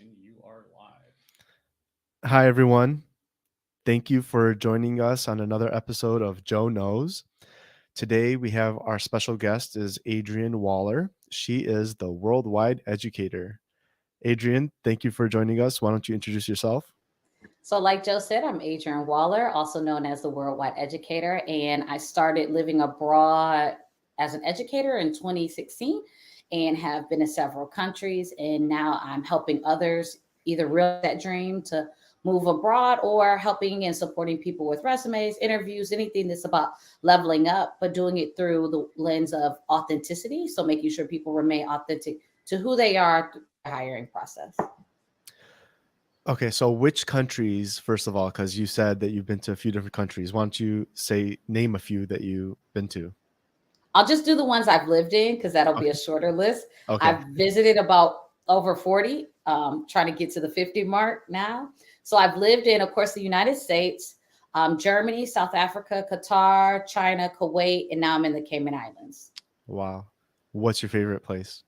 And you are live. Hi, everyone. Thank you for joining us on another episode of Joe Knows. Today, we have our special guest is Adrienne Waller. She is the worldwide educator. Adrienne, thank you for joining us. Why don't you introduce yourself? So, like Joe said, I'm Adrienne Waller, also known as the Worldwide Educator, and I started living abroad as an educator in 2016 and have been in several countries. And now I'm helping others either realize that dream to move abroad or helping and supporting people with resumes, interviews, anything that's about leveling up, but doing it through the lens of authenticity. So, making sure people remain authentic to who they are through the hiring process. Okay, so which countries, first of all, because you said that you've been to a few different countries. Why don't you name a few that you've been to? I'll just do the ones I've lived in because that'll be a Okay. shorter list. Okay. I've visited about over 40, trying to get to the 50 mark now. So I've lived in, of course, the United States, Germany, South Africa, Qatar, China, Kuwait, and now I'm in the Cayman Islands. Wow. What's your favorite place?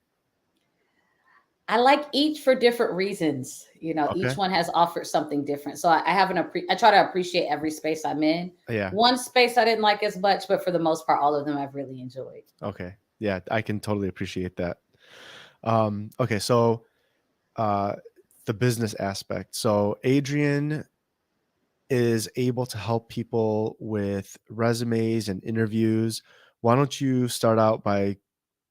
I like each for different reasons. You know, each Okay. one has offered something different. So I have I try to appreciate every space I'm in. Yeah. One space I didn't like as much, but for the most part, all of them I've really enjoyed. Okay. Yeah, I can totally appreciate that. Okay, so uh, the business aspect. So Adrian is able to help people with resumes and interviews. Why don't you start out by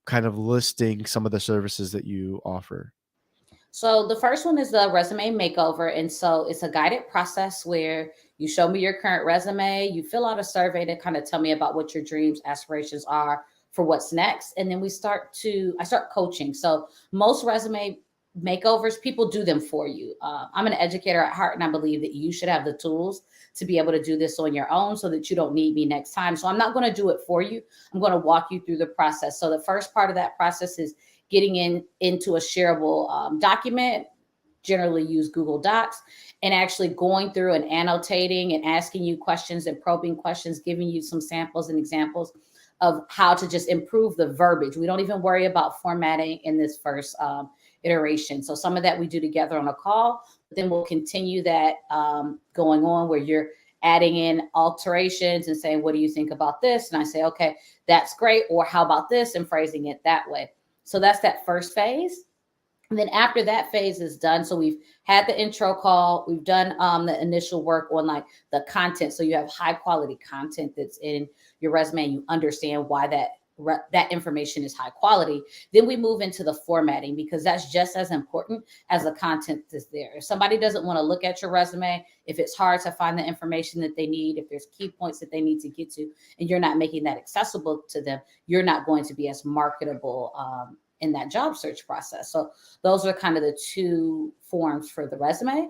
kind of listing some of the services that you offer? So the first one is the resume makeover. And so it's a guided process where you show me your current resume, you fill out a survey to kind of tell me about what your dreams, aspirations are for what's next. And then I start coaching. So most resume makeovers, people do them for you. I'm an educator at heart, and I believe that you should have the tools to be able to do this on your own so that you don't need me next time. So I'm not going to do it for you. I'm going to walk you through the process. So the first part of that process is getting into a shareable document, generally use Google Docs, and actually going through and annotating and asking you questions and probing questions, giving you some samples and examples of how to just improve the verbiage. We don't even worry about formatting in this first iteration. So some of that we do together on a call, but then we'll continue that going on where you're adding in alterations and saying, what do you think about this? And I say, okay, that's great. Or how about this? And phrasing it that way. So that's that first phase. And then after that phase is done, so we've had the intro call, we've done the initial work on like the content. So you have high quality content that's in your resume, and you understand why that information is high quality. Then we move into the formatting because that's just as important as the content that's there. If somebody doesn't want to look at your resume, if it's hard to find the information that they need, if there's key points that they need to get to, and you're not making that accessible to them, you're not going to be as marketable in that job search process. So those are kind of the two forms for the resume.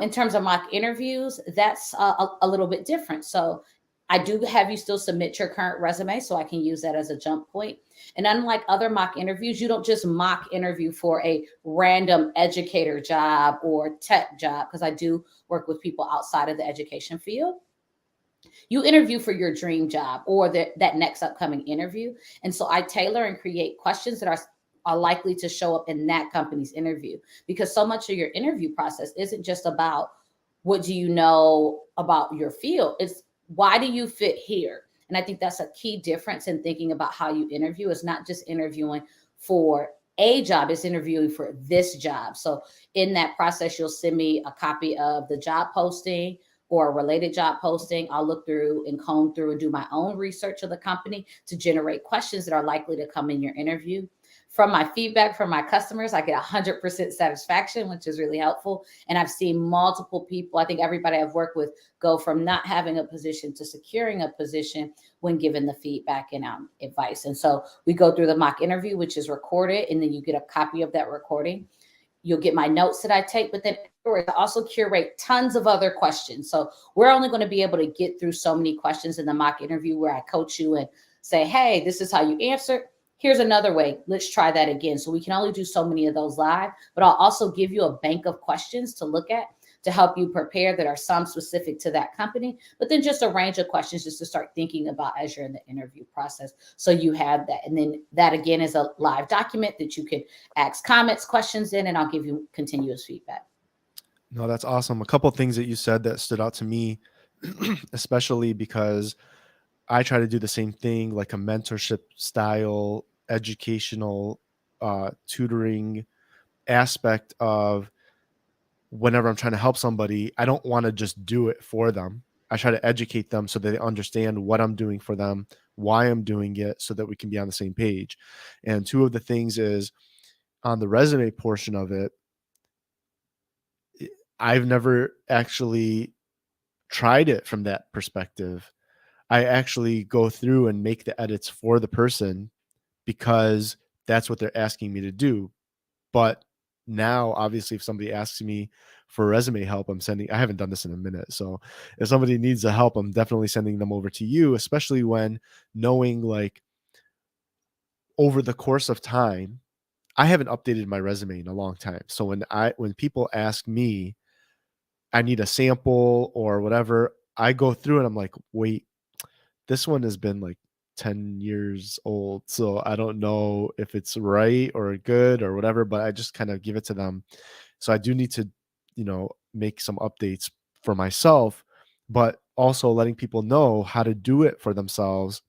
In terms of mock interviews, that's a little bit different. So I do have you still submit your current resume so I can use that as a jump point. And unlike other mock interviews, you don't just mock interview for a random educator job or tech job, because I do work with people outside of the education field. You interview for your dream job or that next upcoming interview. And so I tailor and create questions that are likely to show up in that company's interview, because so much of your interview process isn't just about what do you know about your field, it's why do you fit here. And I think that's a key difference in thinking about how you interview. Is not just interviewing for a job, it's interviewing for this job. So in that process, you'll send me a copy of the job posting or a related job posting. I'll look through and comb through and do my own research of the company to generate questions that are likely to come in your interview. From my feedback from my customers, I get 100% satisfaction, which is really helpful. And I've seen multiple people, I think everybody I've worked with, go from not having a position to securing a position when given the feedback and advice. And so we go through the mock interview, which is recorded, and then you get a copy of that recording. You'll get my notes that I take, but then afterwards, I also curate tons of other questions. So we're only going to be able to get through so many questions in the mock interview where I coach you and say, hey, this is how you answer. Here's another way. Let's try that again. So we can only do so many of those live, but I'll also give you a bank of questions to look at to help you prepare that are some specific to that company, but then just a range of questions just to start thinking about as you're in the interview process. So you have that. And then that again is a live document that you can ask comments, questions in, and I'll give you continuous feedback. No, that's awesome. A couple things that you said that stood out to me, especially because I try to do the same thing, like a mentorship style, educational, tutoring aspect of whenever I'm trying to help somebody, I don't want to just do it for them. I try to educate them so that they understand what I'm doing for them, why I'm doing it, so that we can be on the same page. And two of the things is on the resume portion of it, i- I've never actually tried it from that perspective. I actually go through and make the edits for the person because that's what they're asking me to do. But now, obviously, if somebody asks me for resume help, I haven't done this in a minute. So if somebody needs the help, I'm definitely sending them over to you, especially when knowing like over the course of time, I haven't updated my resume in a long time. So when people ask me, I need a sample or whatever, I go through and I'm like, wait, this one has been like 10 years old. So I don't know if it's right or good or whatever, but I just kind of give it to them. So I do need to, make some updates for myself, but also letting people know how to do it for themselves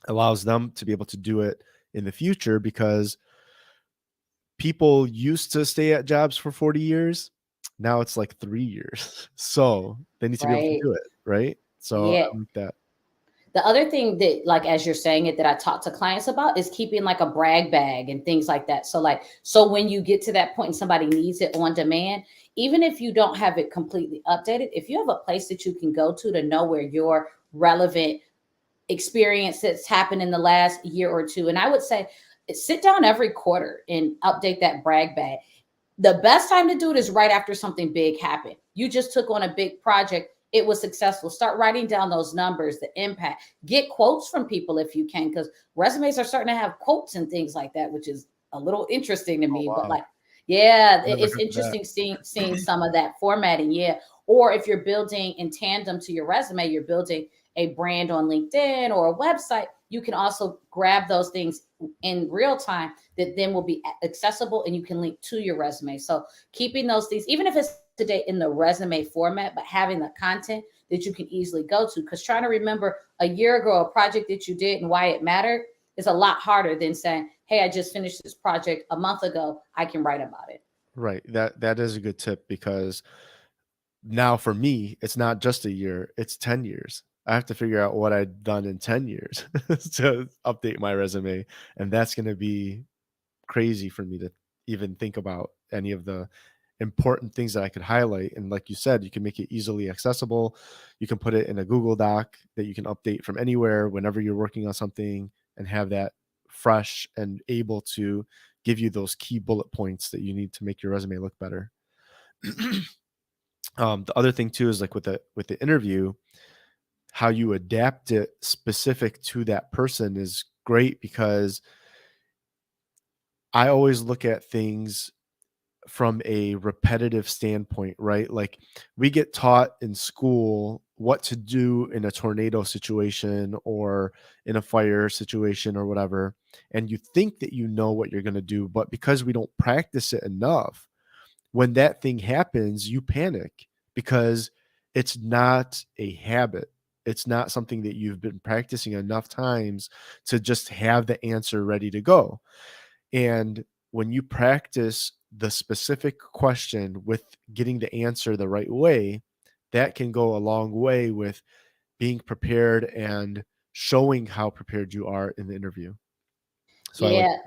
allows them to be able to do it in the future because people used to stay at jobs for 40 years. Now it's like 3 years. So they need to be able to Right. do it. Right. So Yeah. I like that. The other thing that, like, as you're saying it, that I talk to clients about is keeping like a brag bag and things like that. So, like, so when you get to that point and somebody needs it on demand, even if you don't have it completely updated, if you have a place that you can go to know where your relevant experience that's happened in the last year or two, and I would say sit down every quarter and update that brag bag. The best time to do it is right after something big happened. You just took on a big project. It was successful. Start writing down those numbers, the impact. Get quotes from people if you can, because resumes are starting to have quotes and things like that, which is a little interesting to Oh, me. But wow. like, yeah, Never it's heard of that. interesting seeing some of that formatting. Yeah. Or if you're building in tandem to your resume, you're building a brand on LinkedIn or a website, you can also grab those things in real time that then will be accessible and you can link to your resume. So keeping those things, even if it's today in the resume format, but having the content that you can easily go to. Because trying to remember a year ago a project that you did and why it mattered is a lot harder than saying, hey, I just finished this project a month ago. I can write about it. Right. That is a good tip because now for me, it's not just a year, it's 10 years. I have to figure out what I've done in 10 years to update my resume, and that's gonna be crazy for me to even think about any of the important things that I could highlight. And like you said, you can make it easily accessible. You can put it in a Google Doc that you can update from anywhere whenever you're working on something and have that fresh and able to give you those key bullet points that you need to make your resume look better. The other thing too is like with the interview, how you adapt it specific to that person is great because I always look at things from a repetitive standpoint, right? Like we get taught in school what to do in a tornado situation or in a fire situation or whatever. And you think that you know what you're going to do, but because we don't practice it enough, when that thing happens, you panic because it's not a habit. It's not something that you've been practicing enough times to just have the answer ready to go. And when you practice the specific question with getting the answer the right way, that can go a long way with being prepared and showing how prepared you are in the interview. So I like Yeah.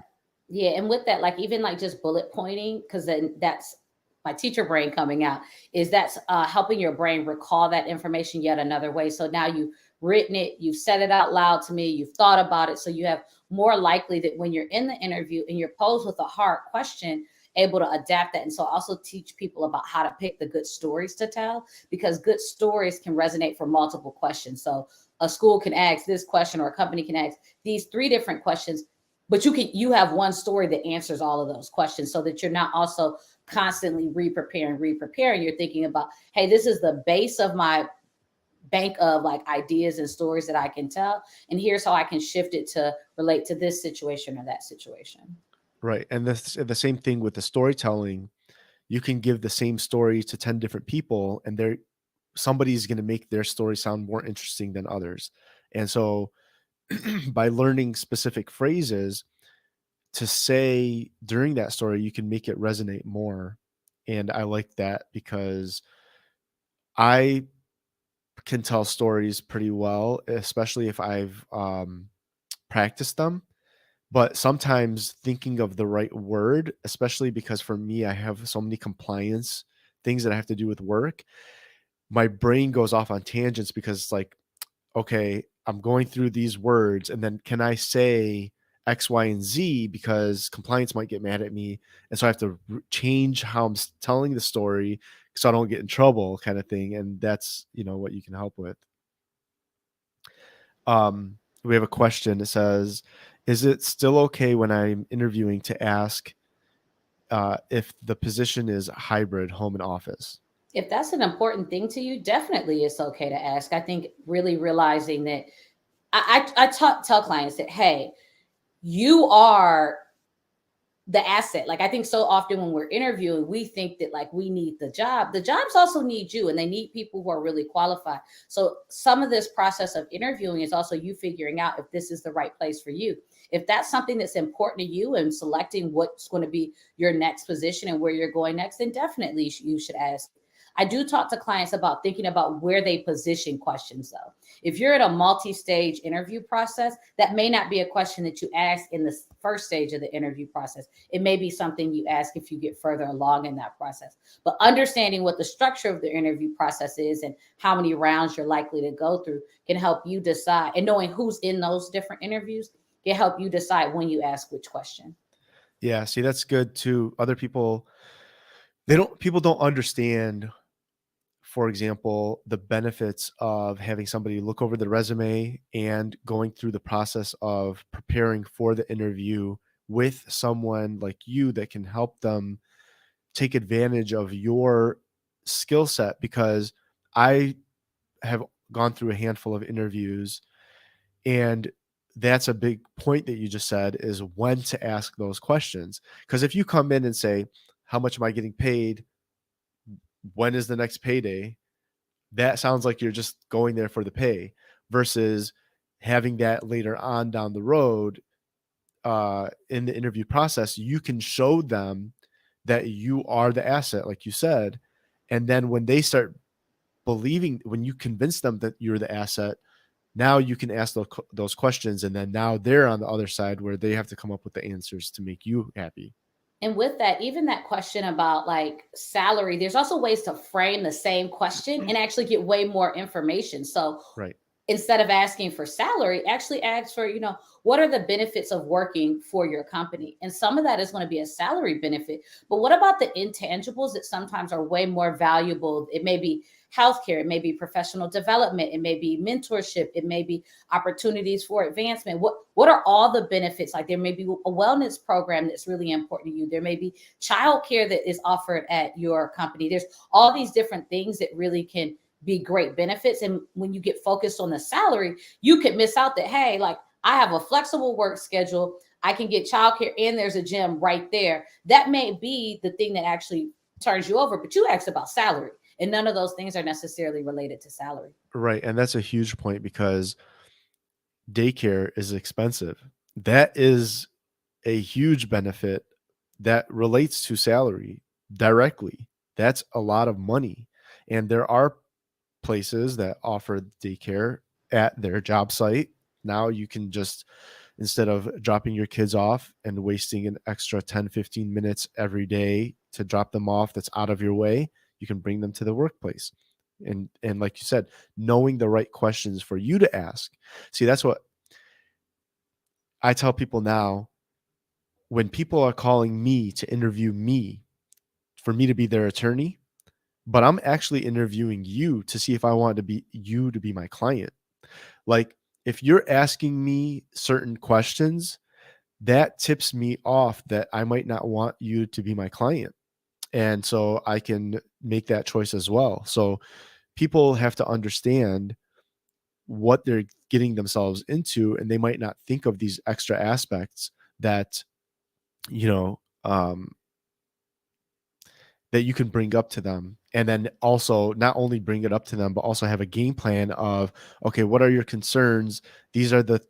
Yeah, and with that, like even like just bullet pointing, because then that's my teacher brain coming out, is that's helping your brain recall that information yet another way. So now you've written it, you've said it out loud to me, you've thought about it. So you have more likely that when you're in the interview and you're posed with a hard question, able to adapt that. And so also teach people about how to pick the good stories to tell, because good stories can resonate for multiple questions. So a school can ask this question or a company can ask these three different questions. but you have one story that answers all of those questions, so that you're not also constantly re-preparing. You're thinking about, hey, this is the base of my bank of like ideas and stories that I can tell, and here's how I can shift it to relate to this situation or that situation. Right. And the same thing with the storytelling. You can give the same story to 10 different people, and they're somebody's going to make their story sound more interesting than others. And so by learning specific phrases to say during that story, you can make it resonate more. And I like that because I can tell stories pretty well, especially if I've practiced them. But sometimes thinking of the right word, especially because for me, I have so many compliance things that I have to do with work, my brain goes off on tangents because it's like, okay, I'm going through these words, and then can I say X, Y, and Z because compliance might get mad at me, and so I have to change how I'm telling the story so I don't get in trouble, kind of thing. And that's what you can help with. We have a question. It says, "Is it still okay when I'm interviewing to ask if the position is hybrid, home and office?" If that's an important thing to you, definitely it's okay to ask. I think really realizing that tell clients that, hey, you are the asset. Like, I think so often when we're interviewing, we think that like we need the job. The jobs also need you, and they need people who are really qualified. So some of this process of interviewing is also you figuring out if this is the right place for you. If that's something that's important to you and selecting what's going to be your next position and where you're going next, then definitely you should ask. I do talk to clients about thinking about where they position questions, though. If you're in a multi-stage interview process, that may not be a question that you ask in the first stage of the interview process. It may be something you ask if you get further along in that process. But understanding what the structure of the interview process is and how many rounds you're likely to go through can help you decide, and knowing who's in those different interviews can help you decide when you ask which question. Yeah, see, that's good too. Other people, people don't understand, for example, the benefits of having somebody look over the resume and going through the process of preparing for the interview with someone like you that can help them take advantage of your skill set. Because I have gone through a handful of interviews, and that's a big point that you just said, is when to ask those questions. Because if you come in and say, how much am I getting paid? When is the next payday? That sounds like you're just going there for the pay, versus having that later on down the road in the interview process. You can show them that you are the asset, like you said. And then when they start believing, when you convince them that you're the asset, now you can ask those questions. And then now they're on the other side where they have to come up with the answers to make you happy. And with that, even that question about like salary, there's also ways to frame the same question and actually get way more information. So Right. instead of asking for salary, actually ask for, what are the benefits of working for your company? And some of that is going to be a salary benefit. But what about the intangibles that sometimes are way more valuable? It may be healthcare, it may be professional development, it may be mentorship, it may be opportunities for advancement. What are all the benefits? Like, there may be a wellness program that's really important to you. There may be childcare that is offered at your company. There's all these different things that really can be great benefits. And when you get focused on the salary, you could miss out that, hey, like, I have a flexible work schedule. I can get childcare and there's a gym right there. That may be the thing that actually turns you over, but you asked about salary. And none of those things are necessarily related to salary. Right. And that's a huge point, because daycare is expensive. That is a huge benefit that relates to salary directly. That's a lot of money. And there are places that offer daycare at their job site. Now you can just, instead of dropping your kids off and wasting an extra 10, 15 minutes every day to drop them off, that's out of your way, you can bring them to the workplace. And like you said, knowing the right questions for you to ask. See, that's what I tell people now. When people are calling me to interview me for me to be their attorney, but I'm actually interviewing you to see if I want to be you to be my client. Like, if you're asking me certain questions, that tips me off that I might not want you to be my client. And so I can make that choice as well. So people have to understand what they're getting themselves into, and they might not think of these extra aspects that, you know, that you can bring up to them. And then also not only bring it up to them, but also have a game plan of, okay, what are your concerns? These are the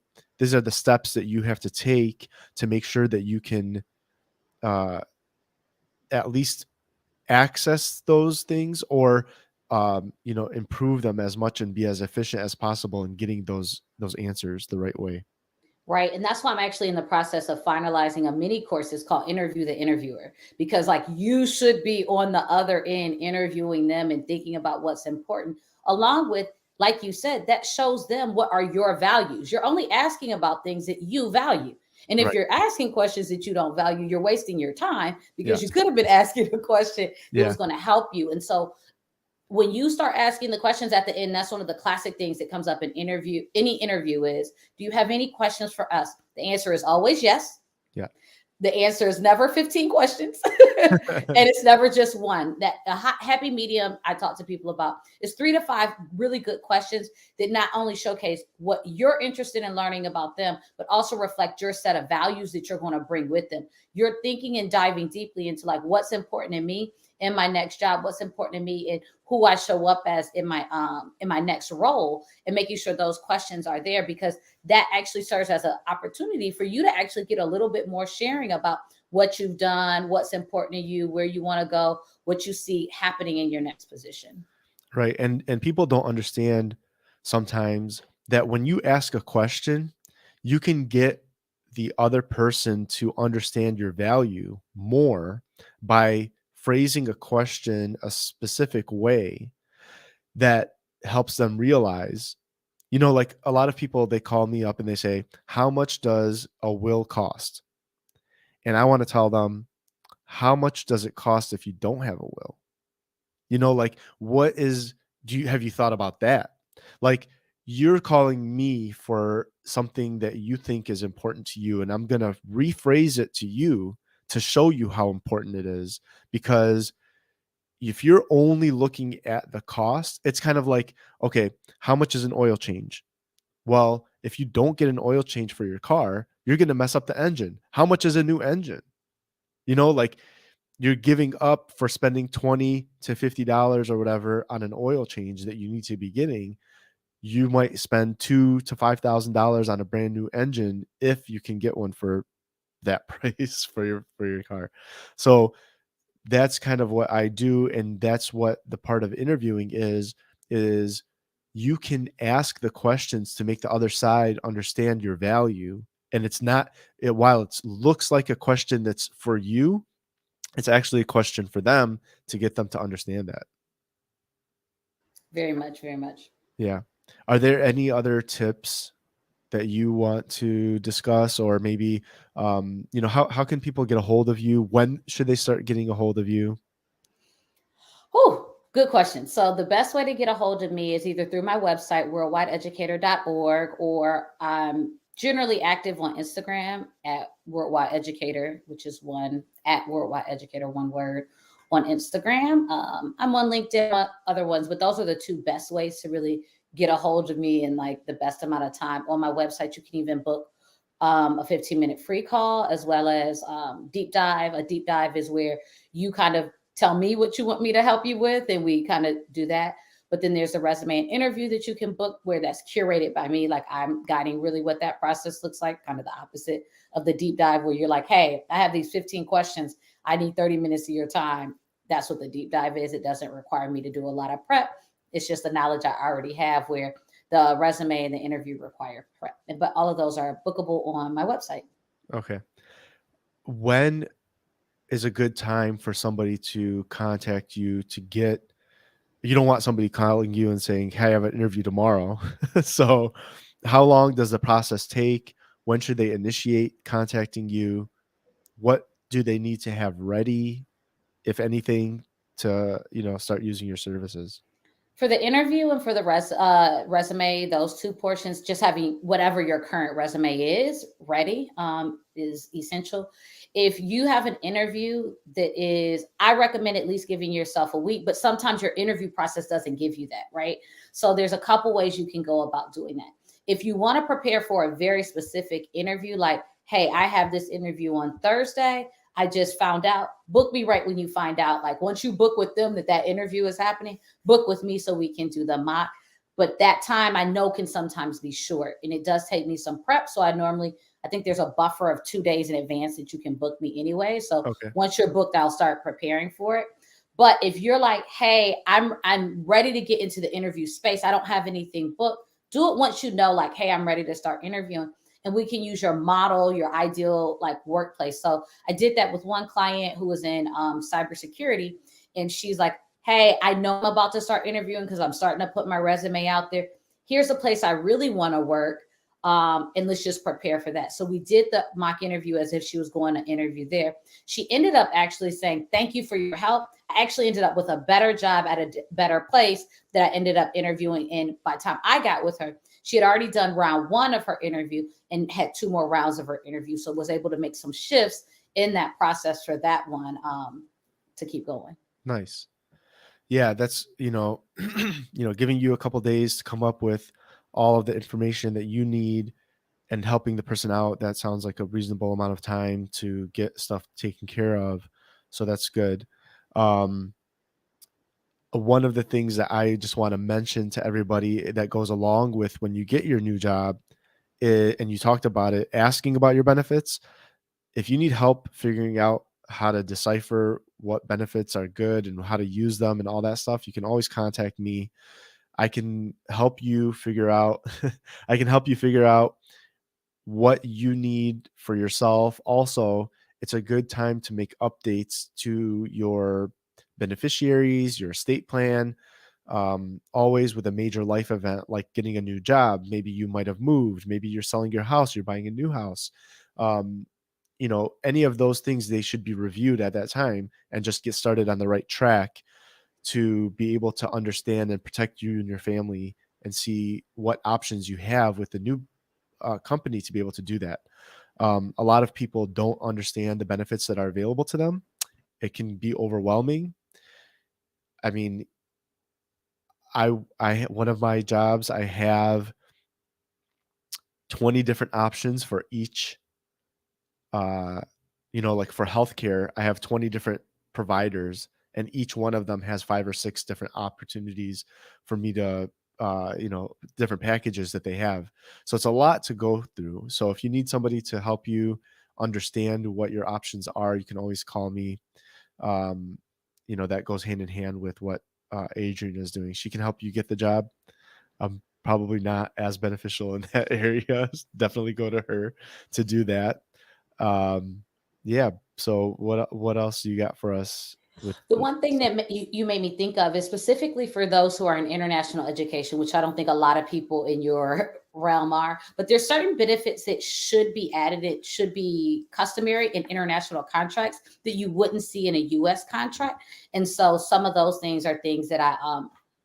steps that you have to take to make sure that you can uh, at least access those things, or improve them as much and be as efficient as possible in getting those answers the right way. Right. And that's why I'm actually in the process of finalizing a mini course. It's called Interview the Interviewer, because like you should be on the other end interviewing them and thinking about what's important, along with, like you said, that shows them what are your values. You're only asking about things that you value. And if Right. you're asking questions that you don't value, you're wasting your time, because you Yes. could have been asking a question that Yeah. was going to help you. And so when you start asking the questions at the end, that's one of the classic things that comes up in any interview is, do you have any questions for us? The answer is always yes. Yeah. The answer is never 15 questions. And it's never just one. That a happy medium I talk to people about is 3 to 5 really good questions that not only showcase what you're interested in learning about them, but also reflect your set of values that you're going to bring with them. You're thinking and diving deeply into like what's important in me in my next job, what's important to me, and who I show up as in my next role, and making sure those questions are there, because that actually serves as an opportunity for you to actually get a little bit more sharing about what you've done, what's important to you, where you want to go, what you see happening in your next position. Right. And people don't understand sometimes that when you ask a question, you can get the other person to understand your value more by phrasing a question a specific way that helps them realize, like a lot of people, they call me up and they say, how much does a will cost? And I want to tell them, how much does it cost if you don't have a will? Like, what is do you have you thought about that? Like, you're calling me for something that you think is important to you, and I'm going to rephrase it to you to show you how important it is. Because if you're only looking at the cost, it's kind of like, okay, how much is an oil change? Well, if you don't get an oil change for your car, you're going to mess up the engine. How much is a new engine? Like, you're giving up for spending 20 to $50 or whatever on an oil change that you need to be getting. You might spend two to $5,000 on a brand new engine if you can get one for that price for your car. So that's kind of what I do, and that's what the part of interviewing is you can ask the questions to make the other side understand your value. And it's not while it looks like a question that's for you, it's actually a question for them to get them to understand that. Very much, very much. Yeah. Are there any other tips that you want to discuss, or maybe, how can people get a hold of you? When should they start getting a hold of you? Oh, good question. So the best way to get a hold of me is either through my website, worldwideeducator.org, or I'm generally active on Instagram at Worldwide Educator, which is one at Worldwide Educator, one word on Instagram. I'm on LinkedIn, other ones, but those are the two best ways to really get a hold of me in like the best amount of time. On my website, you can even book a 15-minute free call, as well as deep dive. A deep dive is where you kind of tell me what you want me to help you with, and we kind of do that. But then there's a resume and interview that you can book, where that's curated by me. Like I'm guiding really what that process looks like, kind of the opposite of the deep dive, where you're like, hey, I have these 15 questions. I need 30 minutes of your time. That's what the deep dive is. It doesn't require me to do a lot of prep. It's just the knowledge I already have, where the resume and the interview require prep. But all of those are bookable on my website. Okay. When is a good time for somebody to contact you to get you don't want somebody calling you and saying, "Hey, I have an interview tomorrow." So, how long does the process take? When should they initiate contacting you? What do they need to have ready, if anything, to, start using your services? For the interview and for the resume, those two portions, just having whatever your current resume is ready. is essential. If you have an interview that is, I recommend at least giving yourself a week, but sometimes your interview process doesn't give you that, right? So there's a couple ways you can go about doing that. If you want to prepare for a very specific interview, like, hey, I have this interview on Thursday. I just found out, book me right when you find out. Like once you book with them that that interview is happening, book with me so we can do the mock. But that time I know can sometimes be short and it does take me some prep. So I think there's a buffer of 2 days in advance that you can book me anyway. So Okay. once you're booked, I'll start preparing for it. But if you're like, hey, I'm ready to get into the interview space, I don't have anything booked, do it once you know, like, hey, I'm ready to start interviewing. And we can use your model, your ideal like workplace. So I did that with one client who was in cybersecurity, and she's like, hey, I know I'm about to start interviewing because I'm starting to put my resume out there. Here's a place I really want to work. And let's just prepare for that. So we did the mock interview as if she was going to interview there. She ended up actually saying, thank you for your help. I actually ended up with a better job at a better place that I ended up interviewing in. By the time I got with her, she had already done round one of her interview and had 2 more rounds of her interview. So was able to make some shifts in that process for that one to keep going. Nice. Yeah, that's, giving you a couple days to come up with all of the information that you need and helping the person out. That sounds like a reasonable amount of time to get stuff taken care of. So that's good. Um, One of the things that I just want to mention to everybody that goes along with when you get your new job, and you talked about it, asking about your benefits. If you need help figuring out how to decipher what benefits are good and how to use them and all that stuff, you can always contact me. I can help you figure out I can help you figure out what you need for yourself. Also, it's a good time to make updates to your beneficiaries, your estate plan. Always with a major life event like getting a new job. Maybe you might have moved, maybe you're selling your house, you're buying a new house. Um, any of those things, they should be reviewed at that time and just get started on the right track to be able to understand and protect you and your family and see what options you have with the new company to be able to do that. A lot of people don't understand the benefits that are available to them. It can be overwhelming. I mean, one of my jobs, I have 20 different options for each. Uh, like for healthcare, I have 20 different providers, and each one of them has 5 or 6 different opportunities for me to, different packages that they have. So it's a lot to go through. So if you need somebody to help you understand what your options are, you can always call me. Um, that goes hand in hand with what Adrienne is doing. She can help you get the job. I'm probably not as beneficial in that area. Definitely go to her to do that. Um, yeah. So what else you got for us with The the one thing stuff? that you made me think of is specifically for those who are in international education, which I don't think a lot of people in your realm are, but there's certain benefits that should be added. It should be customary in international contracts that you wouldn't see in a US contract. And so some of those things are things that I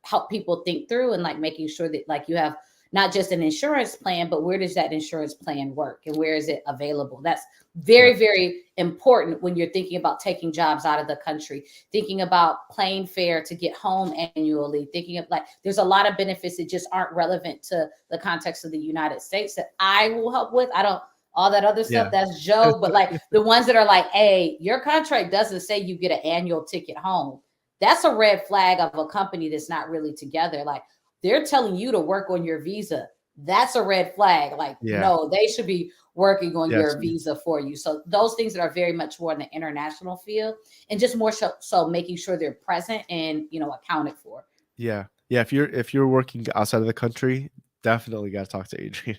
help people think through, and like making sure that like you have not just an insurance plan, but where does that insurance plan work and where is it available? That's Yeah. very, very important when you're thinking about taking jobs out of the country, thinking about plane fare to get home annually, thinking of like there's a lot of benefits that just aren't relevant to the context of the United States that I will help with. I don't, all that other stuff, Yeah. that's Joe, but like the ones that are like, hey, your contract doesn't say you get an annual ticket home. That's a red flag of a company that's not really together. Like they're telling you to work on your visa. That's a red flag. Like, Yeah. no, they should be working on Yeah. your visa for you. So those things that are very much more in the international field, and just more so making sure they're present and accounted for. Yeah. Yeah. If you're working outside of the country, definitely got to talk to Adrian.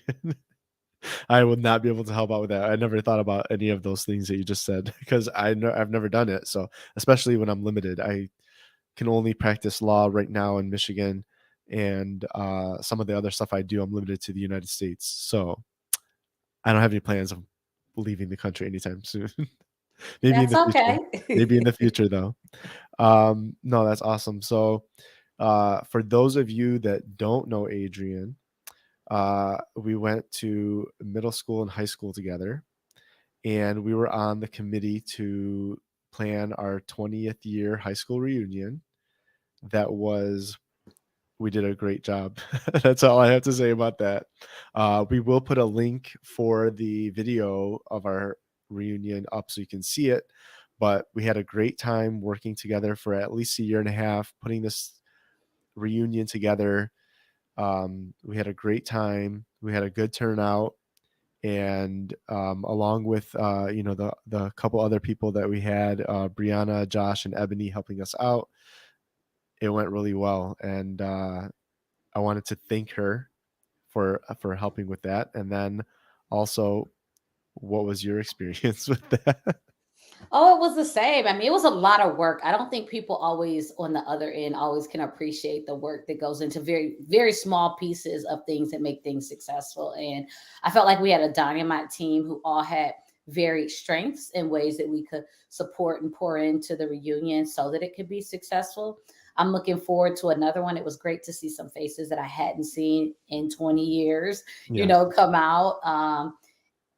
I would not be able to help out with that. I never thought about any of those things that you just said because I've never done it. So especially when I'm limited, I can only practice law right now in Michigan, and some of the other stuff I do, I'm limited to the United States. So I don't have any plans of leaving the country anytime soon. Maybe in That's the future. Maybe in okay. the future, though. No, that's awesome. So, for those of you that don't know Adrienne, we went to middle school and high school together, and we were on the committee to plan our 20th year high school reunion. That was We did a great job. That's all I have to say about that. We will put a link for the video of our reunion up so you can see it. But we had a great time working together for at least a year and a half, putting this reunion together. We had a great time. We had a good turnout, and along with the couple other people that we had, Brianna, Josh, and Ebony helping us out, it went really well. And I wanted to thank her for helping with that. And then also, what was your experience with that? Oh, it was the same. I mean, it was a lot of work. I don't think people always on the other end always can appreciate the work that goes into very, very small pieces of things that make things successful. And I felt like we had a dynamite team who all had varied strengths and ways that we could support and pour into the reunion so that it could be successful. I'm looking forward to another one. It was great to see some faces that I hadn't seen in 20 years, Yes. come out.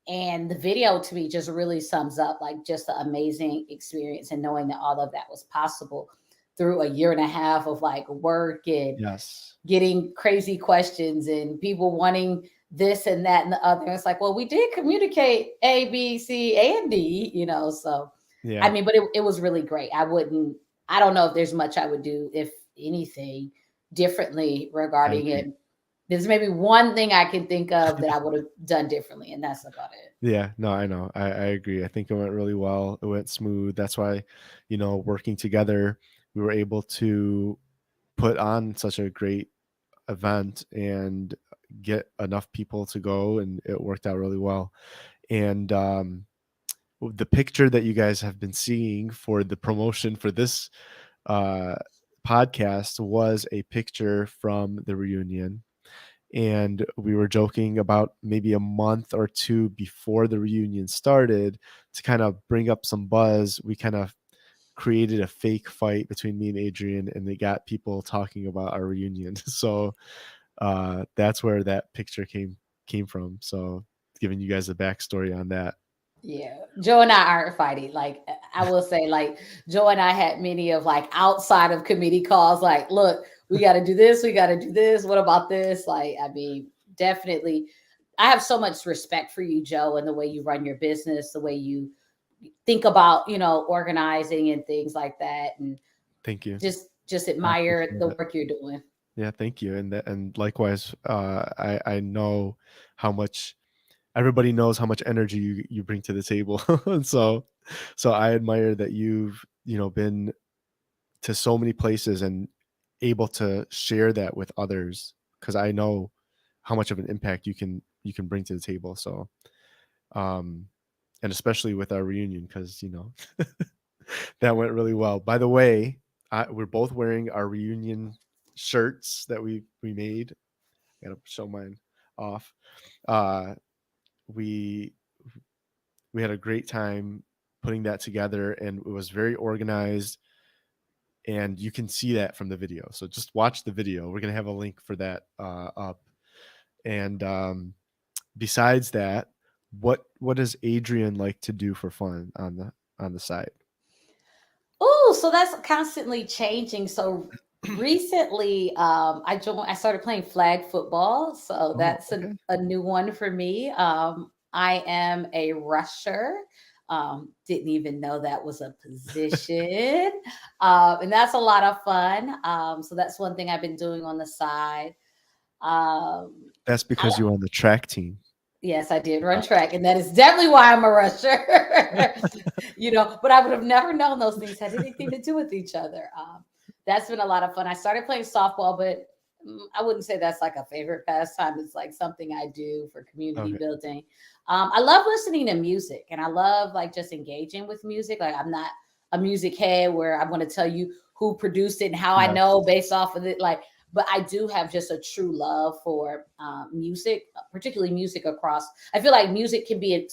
And the video to me just really sums up like just the amazing experience and knowing that all of that was possible through a year and a half of like work and Yes. getting crazy questions and people wanting this and that and the other. It's like, well, we did communicate A, B, C, and D, So, I Yeah. mean, but it was really great. I don't know if there's much I would do, if anything, differently I regarding agree. it. There's maybe one thing I can think of that I would have done differently, and that's about it. Yeah, no, I know. I agree. I think it went really well. It went smooth. That's why, working together, we were able to put on such a great event and get enough people to go, and it worked out really well. And the picture that you guys have been seeing for the promotion for this uh, podcast was a picture from the reunion. And we were joking about maybe a month or two before the reunion started, to kind of bring up some buzz. We kind of created a fake fight between me and Adrienne, and they got people talking about our reunion. So that's where that picture came from. So giving you guys a backstory on that. Yeah, Joe and I aren't fighting. Like I will say, like Joe and I had many of like outside of committee calls. Like, look, we got to do this. We got to do this. What about this? Like, I mean, definitely. I have so much respect for you, Joe, and the way you run your business, the way you think about, organizing and things like that, and Thank you. just I admire appreciate the it. work you're doing. Yeah, thank you. And likewise, I know how much everybody knows how much energy you bring to the table. And so I admire that you've, been to so many places and able to share that with others, because I know how much of an impact you can bring to the table. So um and especially with our reunion, because that went really well. By the way, we're both wearing our reunion shirts that we made. I gotta show mine off. Uh, we we had a great time putting that together, and it was very organized. And you can see that from the video. So just watch the video. We're gonna have a link for that up. And besides that, what does Adrian like to do for fun on the side? Oh, so that's constantly changing. So recently, I started playing flag football. So Oh, that's okay. a new one for me. I am a rusher. Didn't even know that was a position. And that's a lot of fun. So that's one thing I've been doing on the side. Um, That's I because you're on the track team. Yes, I did run track, and that is definitely why I'm a rusher. But I would have never known those things had anything to do with each other. That's been a lot of fun. I started playing softball, but I wouldn't say that's like a favorite pastime. It's like something I do for community Okay. building. I love listening to music, and I love like just engaging with music. Like I'm not a music head where I'm going to tell you who produced it and how I know Yes. based off of it. Like but I do have just a true love for music, particularly music across. I feel like music can be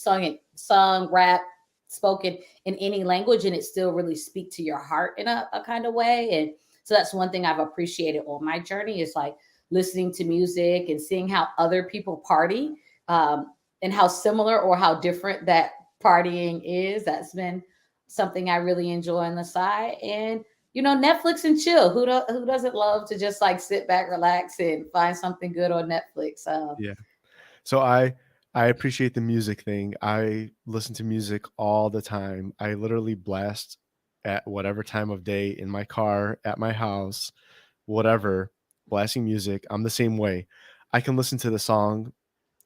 sung, rap, spoken in any language, and it still really speak to your heart in a kind of way. And so that's one thing I've appreciated on my journey is like listening to music and seeing how other people party, and how similar or how different that partying is. That's been something I really enjoy on the side. And Netflix and chill. Who doesn't love to just like sit back, relax, and find something good on Netflix? Yeah. So I appreciate the music thing. I listen to music all the time. I literally blast at whatever time of day in my car, at my house, whatever, blasting music. I'm the same way. I can listen to the song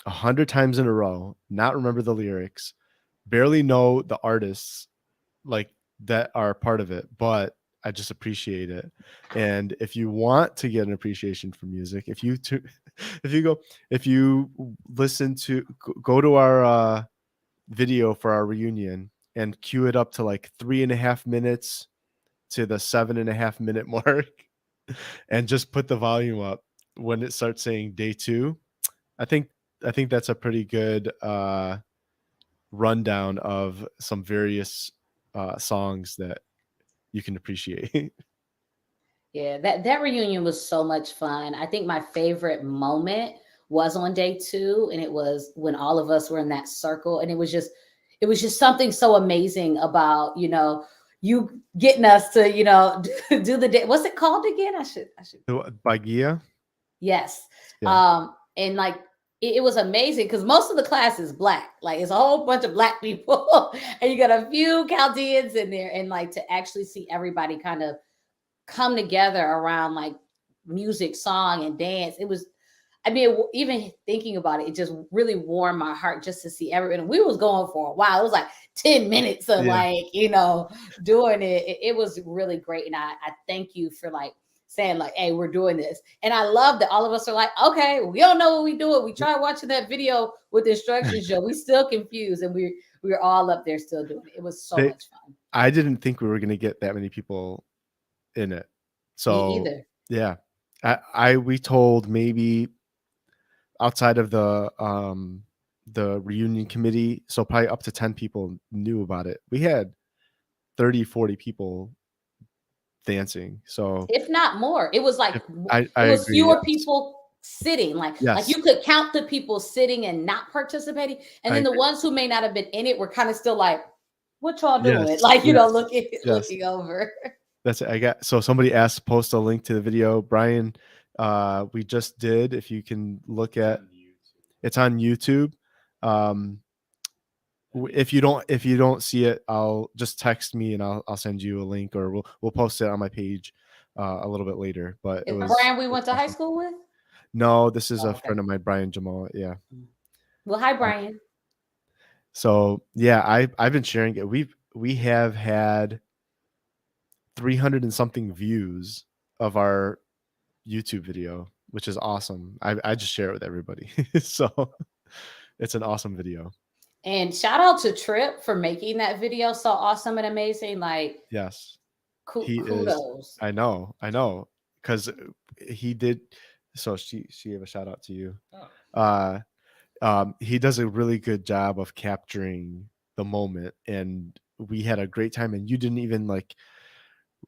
100 times in a row, not remember the lyrics, barely know the artists like that are part of it, but I just appreciate it. And if you want to get an appreciation for music, if you go if you listen to go to our video for our reunion and cue it up to like 3.5 minutes to the 7.5 minute mark and just put the volume up when it starts saying day two, I think I think that's a pretty good rundown of some various songs that you can appreciate. Yeah, that reunion was so much fun. I think my favorite moment was on day two, and it was when all of us were in that circle, and it was just something so amazing about you getting us to do the day. What's it called again? I should. By Gia? Yes. Yeah. And like it was amazing because most of the class is black. Like it's a whole bunch of black people, and you got a few Chaldeans in there, and like to actually see everybody kind of come together around like music, song, and dance. It was, I mean, even thinking about it, it just really warmed my heart just to see everyone. We was going for a while. It was like 10 minutes of Yeah. like, doing it. It was really great. And I thank you for like saying like, hey, we're doing this. And I love that all of us are like, okay, we don't know what we doing. We tried watching that video with the instructions show. We still confused and we're all up there still doing it. It was so They much fun. I didn't think we were gonna get that many people in it. Me So, either. yeah. We told maybe outside of the reunion committee, so probably up to 10 people knew about it. We had 30, 40 people dancing. So, If not more. It was like if I it was agree, fewer yes. people sitting. Like Yes. you could count the people sitting and not participating, and I then the agree. ones who may not have been in it were kind of still like, "What y'all doing?" Yes, Like yes, looking yes. looking over. That's it. So somebody asked to post a link to the video. Brian, we just did. If you can look at it's on YouTube. Um, if you don't see it, I'll just text me and I'll send you a link, or we'll post it on my page a little bit later. But Is that Brian we went to high awesome. school with? No, this is a Oh, okay. friend of mine, Brian Jamal. Yeah. Well, hi Uh, Brian. So yeah, I've been sharing it. We have had 300 and something views of our YouTube video, which is awesome. I just share it with everybody. So it's an awesome video. And shout out to Trip for making that video so awesome and amazing. Like Yes. He is kudos. I know, because he did so she gave a shout out to you. Uh, he does a really good job of capturing the moment, and we had a great time, and you didn't even, like,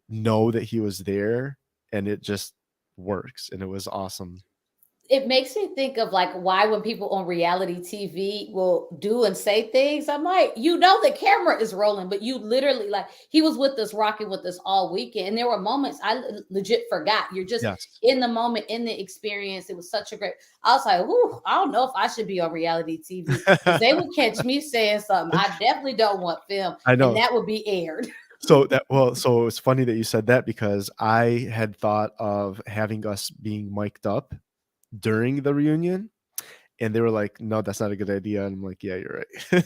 know that he was there, and it just works, and it was awesome. It makes me think of like why when people on reality TV will do and say things, I'm like, the camera is rolling, but you literally like he was with us, rocking with us all weekend. And there were moments I legit forgot. You're just Yes. in the moment, in the experience. It was such a great. I was like, whoo, I don't know if I should be on reality TV because they would catch me saying something I definitely don't want film, I and know. that would be aired. So it's funny that you said that because I had thought of having us being mic'd up during the reunion, and they were like, "No, that's not a good idea." And I'm like, "Yeah, you're right."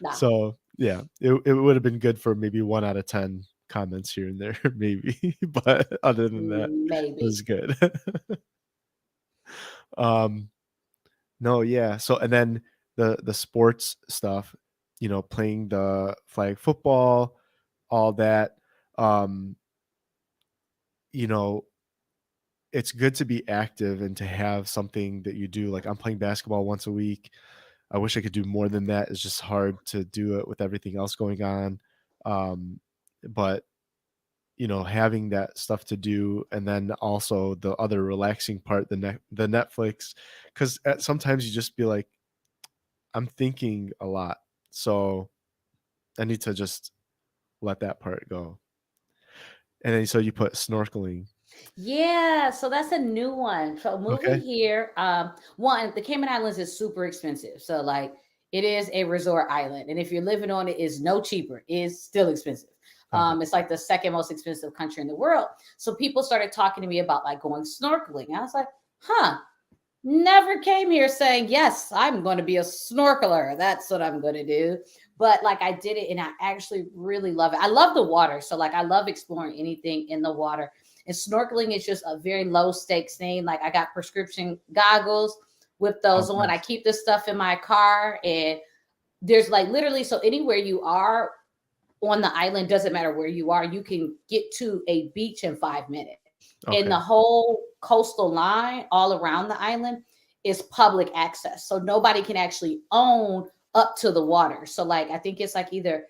Nah, So yeah, it would have been good for maybe 1 out of 10 comments here and there, maybe, but other than that, it maybe. was good. Um, no, yeah. So and then the sports stuff, playing the flag football, all that. Um, you know, it's good to be active and to have something that you do. Like I'm playing basketball once a week. I wish I could do more than that. It's just hard to do it with everything else going on. Um, but having that stuff to do, and then also the other relaxing part, the Netflix, because sometimes you just be like, I'm thinking a lot. So I need to just let that part go. And then so you put snorkeling. Yeah, so that's a new one. So moving Okay. here, one, the Cayman Islands is super expensive. So like it is a resort island. And if you're living on it, it's no cheaper. It's still expensive. Okay. It's like the second most expensive country in the world. So people started talking to me about like going snorkeling. I was like, huh, never came here saying, yes, I'm going to be a snorkeler. That's what I'm going to do. But like I did it and I actually really love it. I love the water. So like I love exploring anything in the water. And snorkeling is just a very low stakes thing. Like I got prescription goggles with Oh, those on. I nice. keep this stuff in my car and there's like literally so anywhere you are on the island, doesn't matter where you are, you can get to a beach in 5 minutes. And the Okay. whole coastal line all around the island is public access. So nobody can actually own up to the water. So like I think it's like either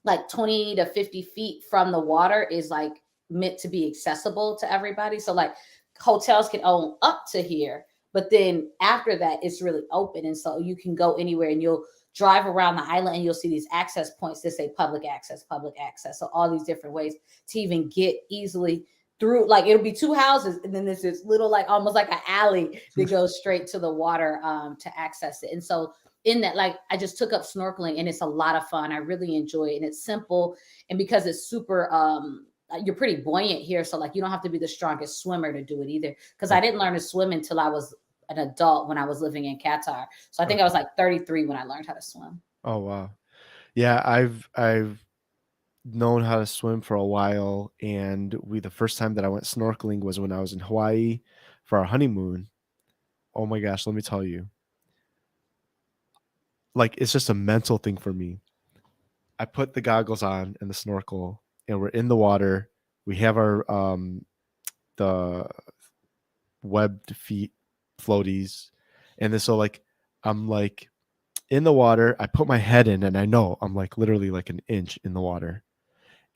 like 20 to 50 feet from the water is like meant to be accessible to everybody. So like hotels can own up to here, but then after that it's really open. And so you can go anywhere and you'll drive around the island and you'll see these access points that say public access, public access. So all these different ways to even get easily through, like it'll be two houses and then there's this little like almost like an alley that goes straight to the water to access it. And so in that, like I just took up snorkeling and it's a lot of fun. I really enjoy it and it's simple. And because it's super you're pretty buoyant here. So like you don't have to be the strongest swimmer to do it either. Because I Okay. didn't learn to swim until I was an adult when I was living in Qatar. So I think I was Okay. like 33 when I learned how to swim. Oh, wow. Yeah, I've known how to swim for a while, and the first time that I went snorkeling was when I was in Hawaii for our honeymoon. Oh my gosh, let me tell you. Like, it's just a mental thing for me. I put the goggles on and the snorkel, and we're in the water. We have our the webbed feet floaties, and then so like I'm like in the water. I put my head in, and I know I'm like literally like an inch in the water.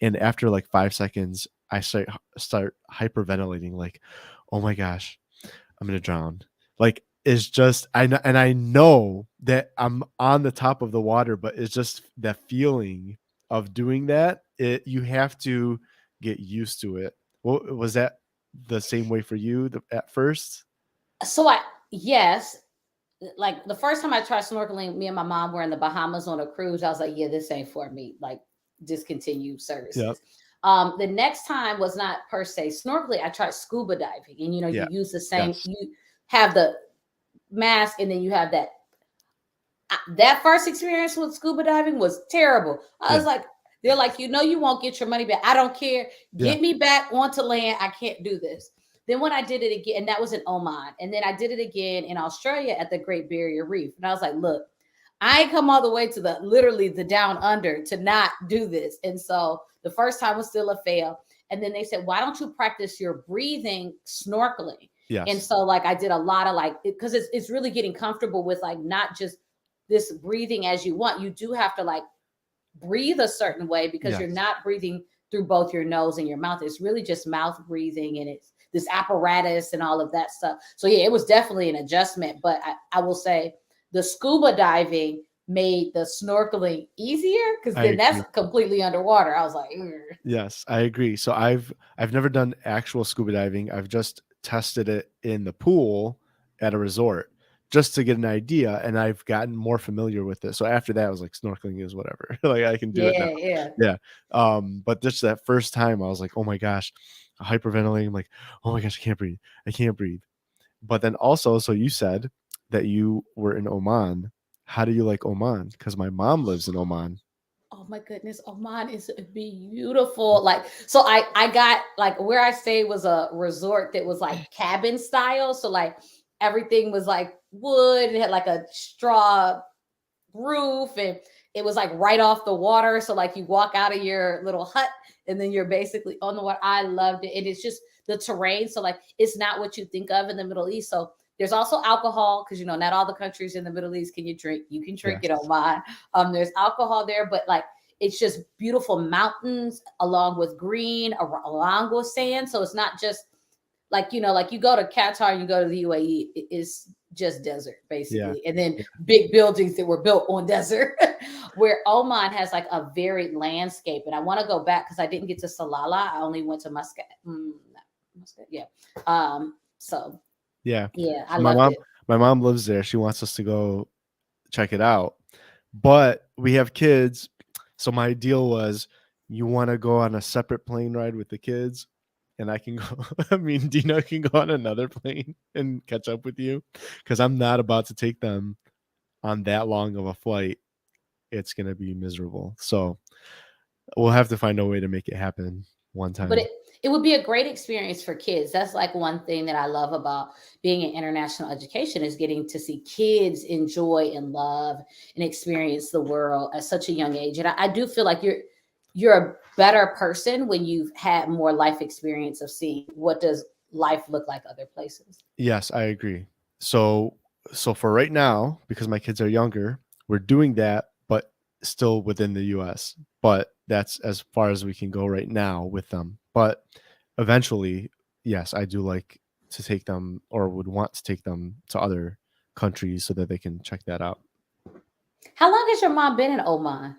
And after like 5 seconds, I start hyperventilating, like, oh my gosh, I'm gonna drown. Like it's just I know, and I know that I'm on the top of the water, but it's just that feeling of doing that. You have to get used to it. Well, was that the same way for you at first? So I yes, like the first time I tried snorkeling, me and my mom were in the Bahamas on a cruise. I was like, yeah, this ain't for me. Like, discontinue Yep. services. The next time was not per se snorkeling. I tried scuba diving, and you Yeah. use the same. Yes. You have the mask, and then you have that. That first experience with scuba diving was terrible. I Yeah. was like, they're like, you won't get your money back. I don't care. Yeah. Get me back onto land. I can't do this. Then when I did it again, and that was in Oman, and then I did it again in Australia at the Great Barrier Reef, and I was like, look, I ain't come all the way to the literally the down under to not do this. And so the first time was still a fail. And then they said, why don't you practice your breathing snorkeling? And Yes. so like I did a lot of like because it's really getting comfortable with like not just this breathing as you want. You do have to like breathe a certain way because you're Yes. not breathing through both your nose and your mouth. It's really just mouth breathing and it's this apparatus and all of that stuff. So yeah, it was definitely an adjustment. But I will say the scuba diving made the snorkeling easier because I then that's agree. completely underwater. I was like, "Ugh." Yes, I agree. So I've never done actual scuba diving. I've just tested it in the pool at a resort just to get an idea, and I've gotten more familiar with it. So after that, I was like, snorkeling is whatever. Like I can do it now. Yeah, yeah. Yeah. But just that first time, I was like, oh my gosh, hyperventilating. I'm like, oh my gosh, I can't breathe. I can't breathe. But then also, so you said that you were in Oman. How do you like Oman? Because my mom lives in Oman. Oh my goodness, Oman is beautiful. Like, so I got like where I stayed was a resort that was like cabin style. So like everything was like wood. It had like a straw roof, and it was like right off the water. So like you walk out of your little hut, and then you're basically on the water. I loved it. And it's just the terrain. So like it's not what you think of in the Middle East. So there's also alcohol because not all the countries in the Middle East can you drink. You can drink it Yes. on mine. There's alcohol there, but like it's just beautiful mountains along with green, along with sand. So it's not just like like you go to Qatar, you go to the UAE, it's just desert Yeah. basically, and then Yeah. big buildings that were built on desert. Where Oman has like a varied landscape, and I want to go back because I didn't get to Salalah. I only went to Muscat. Muscat, yeah. So Yeah. yeah, I So loved it. my mom lives there. She wants us to go check it out. But we have kids. So my deal was, you want to go on a separate plane ride with the kids, and I can go. I mean, Dina can go on another plane and catch up with you, because I'm not about to take them on that long of a flight. It's going to be miserable. So we'll have to find a way to make it happen one But time. it would be a great experience for kids. That's like one thing that I love about being in international education is getting to see kids enjoy and love and experience the world at such a young age. And I do feel like you're a better person when you've had more life experience of seeing what does life look like other places. Yes, I agree. So for right now, because my kids are younger, we're doing that, but still within the US. But that's as far as we can go right now with them. But eventually, yes, I do like to take them, or would want to take them to other countries so that they can check that out. How long has your mom been in Oman?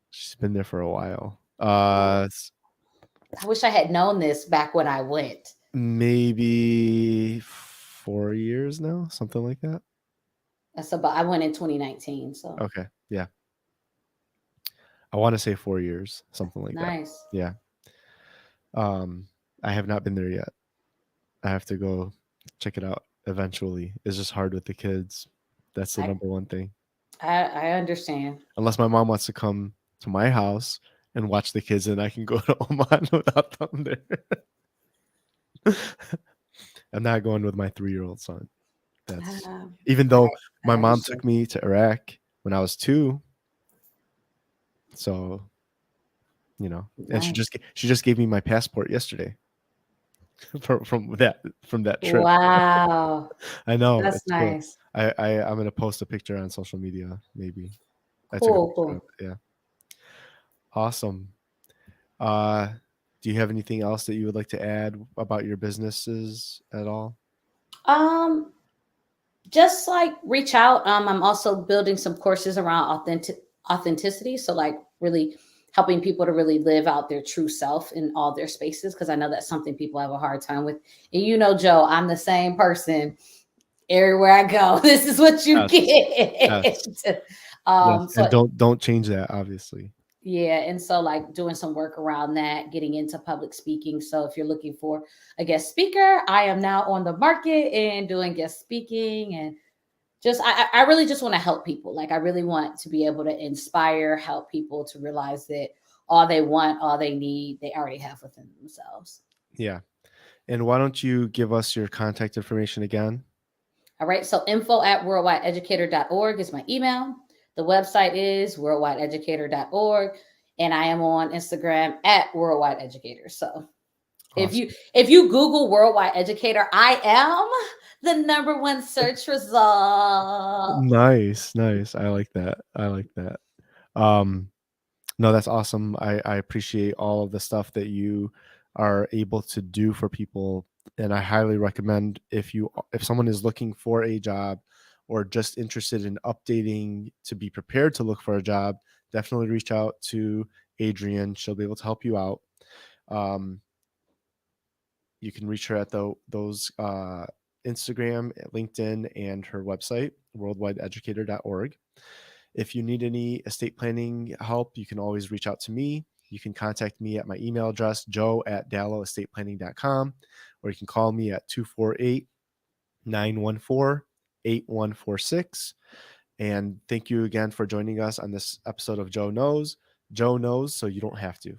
She's been there for a while. I wish I had known this back when I went. Maybe 4 years now, something like that. That's about I went in 2019. So Okay. Yeah. I want to say 4 years, something like that. nice. Yeah. Um, I have not been there yet. I have to go check it out eventually. It's just hard with the kids. That's the I, number one thing. I understand. Unless my mom wants to come to my house and watch the kids, and I can go to Oman without them there. I'm not going with my 3-year-old son. That's even I though I my mom understand. took me to Iraq when I was 2, so and Nice. she just gave me my passport yesterday from that trip. Wow. I know, That's it's cool. nice. I'm gonna post a picture on social media, maybe. I took a Cool, picture of cool. it, yeah. Awesome. Uh, do you have anything else that you would like to add about your businesses at all? Um, just like reach out. I'm also building some courses around authenticity. So like really helping people to really live out their true self in all their spaces. Cause I know that's something people have a hard time with. And Joe, I'm the same person everywhere I go. This is what you Yes. get. Yes. Yes, So and don't change that, obviously. yeah, and so like doing some work around that, getting into public speaking. So if you're looking for a guest speaker, I am now on the market and doing guest speaking and just I really just want to help people. Like I really want to be able to inspire, help people to realize that all they want, all they need, they already have within themselves. Yeah. And why don't you give us your contact information again? All right. So info at worldwideeducator.org is my email. The website is worldwideeducator.org. And I am on Instagram at worldwide educator. So Awesome. if you Google worldwide educator, I am the number one search result. Nice, nice. I like that. I like that. Um, no, that's awesome. I appreciate all of the stuff that you are able to do for people, and I highly recommend, if someone is looking for a job or just interested in updating to be prepared to look for a job, definitely reach out to Adrienne. She'll be able to help you out. Um, you can reach her at those Instagram, LinkedIn, and her website, worldwideeducator.org. If you need any estate planning help, you can always reach out to me. You can contact me at my email address, joe@dalloestateplanning.com, or you can call me at 248-914-8146. And thank you again for joining us on this episode of Joe Knows. Joe knows, so you don't have to.